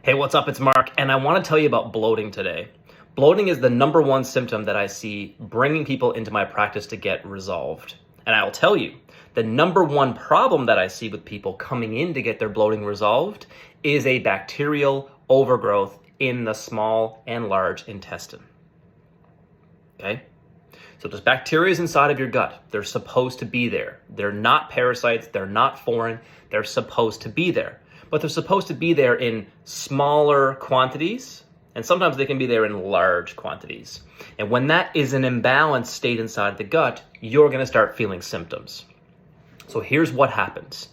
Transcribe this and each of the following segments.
Hey, what's up? It's Mark, and I want to tell you about bloating today. Bloating is the number one symptom that I see bringing people into my practice to get resolved. And I'll tell you, the number one problem that I see with people coming in to get their bloating resolved is a bacterial overgrowth in the small and large intestine. Okay? So there's bacteria inside of your gut. They're supposed to be there. They're not parasites. They're not foreign. They're supposed to be there. But they're supposed to be there in smaller quantities, and sometimes they can be there in large quantities. And when that is an imbalanced state inside the gut, you're going to start feeling symptoms. So here's what happens.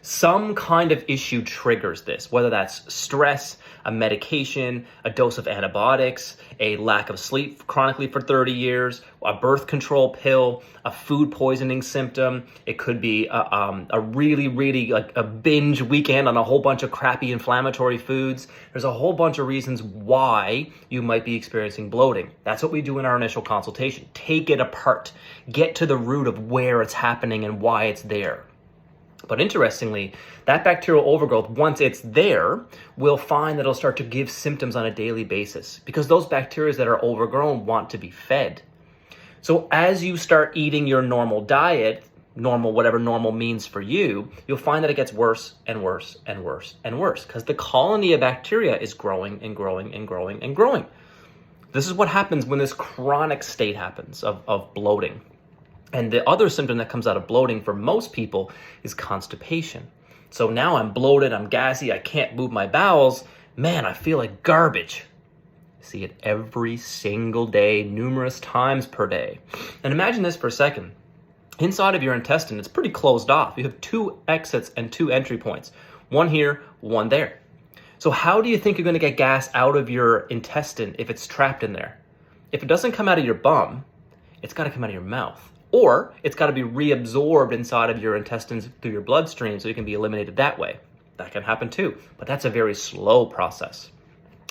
Some kind of issue triggers this, whether that's stress, a medication, a dose of antibiotics, a lack of sleep chronically for 30 years, a birth control pill, a food poisoning symptom. It could be a really like a binge weekend on a whole bunch of crappy inflammatory foods. There's a whole bunch of reasons why you might be experiencing bloating. That's what we do in our initial consultation. Take it apart. Get to the root of where it's happening and why it's there. But interestingly, that bacterial overgrowth, once it's there, we'll find that it'll start to give symptoms on a daily basis because those bacteria that are overgrown want to be fed. So as you start eating your normal diet, normal, whatever normal means for you, you'll find that it gets worse and worse and worse and worse because the colony of bacteria is growing and growing and growing and growing. This is what happens when this chronic state happens of bloating. And the other symptom that comes out of bloating for most people is constipation. So now I'm bloated, I'm gassy, I can't move my bowels. Man, I feel like garbage. See it every single day, numerous times per day. And imagine this for a second. Inside of your intestine, it's pretty closed off. You have 2 exits and 2 entry points. One here, one there. So how do you think you're going to get gas out of your intestine if it's trapped in there? If it doesn't come out of your bum, it's got to come out of your mouth. Or it's got to be reabsorbed inside of your intestines through your bloodstream so it can be eliminated that way. That can happen too, but that's a very slow process.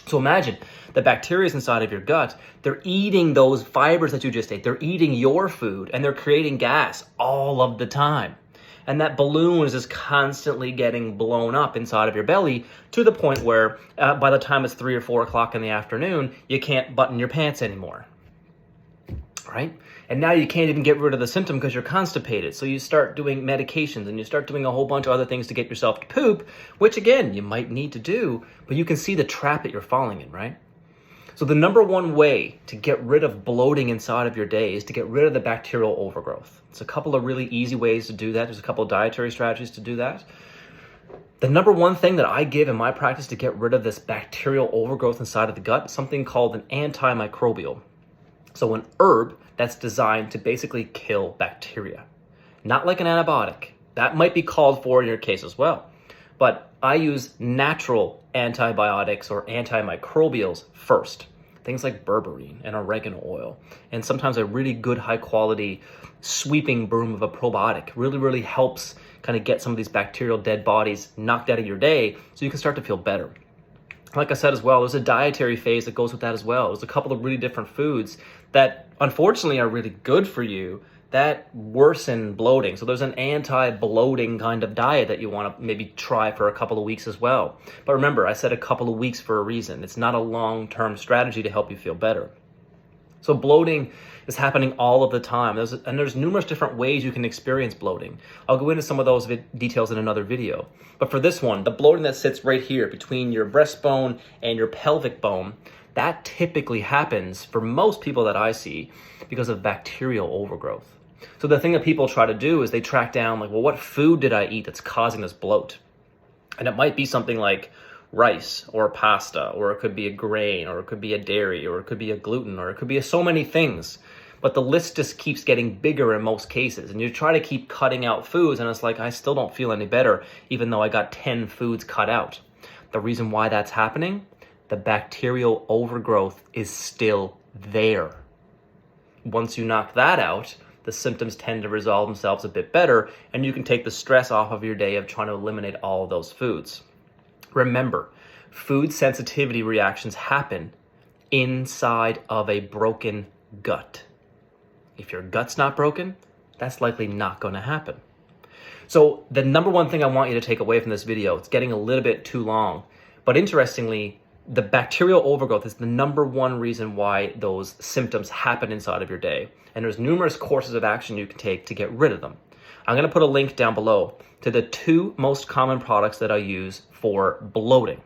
So imagine the bacteria inside of your gut, they're eating those fibers that you just ate. They're eating your food and they're creating gas all of the time. And that balloon is just constantly getting blown up inside of your belly to the point where by the time it's 3 or 4 o'clock in the afternoon, you can't button your pants anymore. Right? And now you can't even get rid of the symptom because you're constipated. So you start doing medications and you start doing a whole bunch of other things to get yourself to poop, which again, you might need to do, but you can see the trap that you're falling in, right? So the number one way to get rid of bloating inside of your day is to get rid of the bacterial overgrowth. It's a couple of really easy ways to do that. There's a couple of dietary strategies to do that. The number one thing that I give in my practice to get rid of this bacterial overgrowth inside of the gut is something called an antimicrobial. So an herb that's designed to basically kill bacteria. Not like an antibiotic. That might be called for in your case as well. But I use natural antibiotics or antimicrobials first. Things like berberine and oregano oil. And sometimes a really good high quality sweeping broom of a probiotic really helps kind of get some of these bacterial dead bodies knocked out of your day so you can start to feel better. Like I said as well, there's a dietary phase that goes with that as well. There's a couple of really different foods that unfortunately are really good for you that worsen bloating. So there's an anti-bloating kind of diet that you want to maybe try for a couple of weeks as well. But remember, I said a couple of weeks for a reason. It's not a long-term strategy to help you feel better. So bloating is happening all of the time. There's numerous different ways you can experience bloating. I'll go into some of those details in another video. But for this one, the bloating that sits right here between your breastbone and your pelvic bone, that typically happens for most people that I see because of bacterial overgrowth. So the thing that people try to do is they track down like, well, what food did I eat that's causing this bloat? And it might be something like rice or pasta, or it could be a grain, or it could be a dairy, or it could be a gluten, or it could be so many things. But the list just keeps getting bigger in most cases. And you try to keep cutting out foods, and it's like, I still don't feel any better, even though I got 10 foods cut out. The reason why that's happening, the bacterial overgrowth is still there. Once you knock that out, the symptoms tend to resolve themselves a bit better, and you can take the stress off of your day of trying to eliminate all of those foods. Remember, food sensitivity reactions happen inside of a broken gut. If your gut's not broken, that's likely not going to happen. So the number one thing I want you to take away from this video, it's getting a little bit too long, But interestingly, the bacterial overgrowth is the number one reason why those symptoms happen inside of your day. And there's numerous courses of action you can take to get rid of them. I'm going to put a link down below to the 2 most common products that I use for bloating.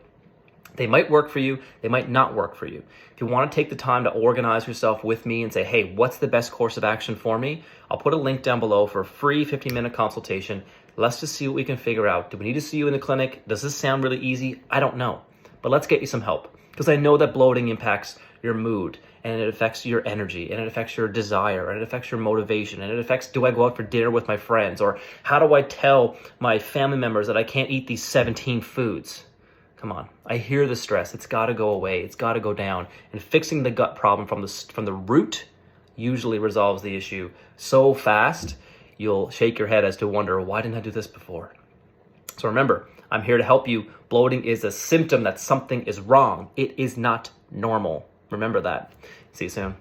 They might work for you, they might not work for you. If you want to take the time to organize yourself with me and say, hey, what's the best course of action for me? I'll put a link down below for a free 15-minute consultation. Let's just see what we can figure out. Do we need to see you in the clinic? Does this sound really easy? I don't know. But let's get you some help, because I know that bloating impacts your mood, and it affects your energy, and it affects your desire, and it affects your motivation, and it affects, do I go out for dinner with my friends, or how do I tell my family members that I can't eat these 17 foods? Come on, I hear the stress. It's got to go away. It's got to go down. And fixing the gut problem from the root usually resolves the issue so fast, you'll shake your head as to wonder, why didn't I do this before? So remember, I'm here to help you. Bloating is a symptom that something is wrong. It is not normal. Remember that. See you soon.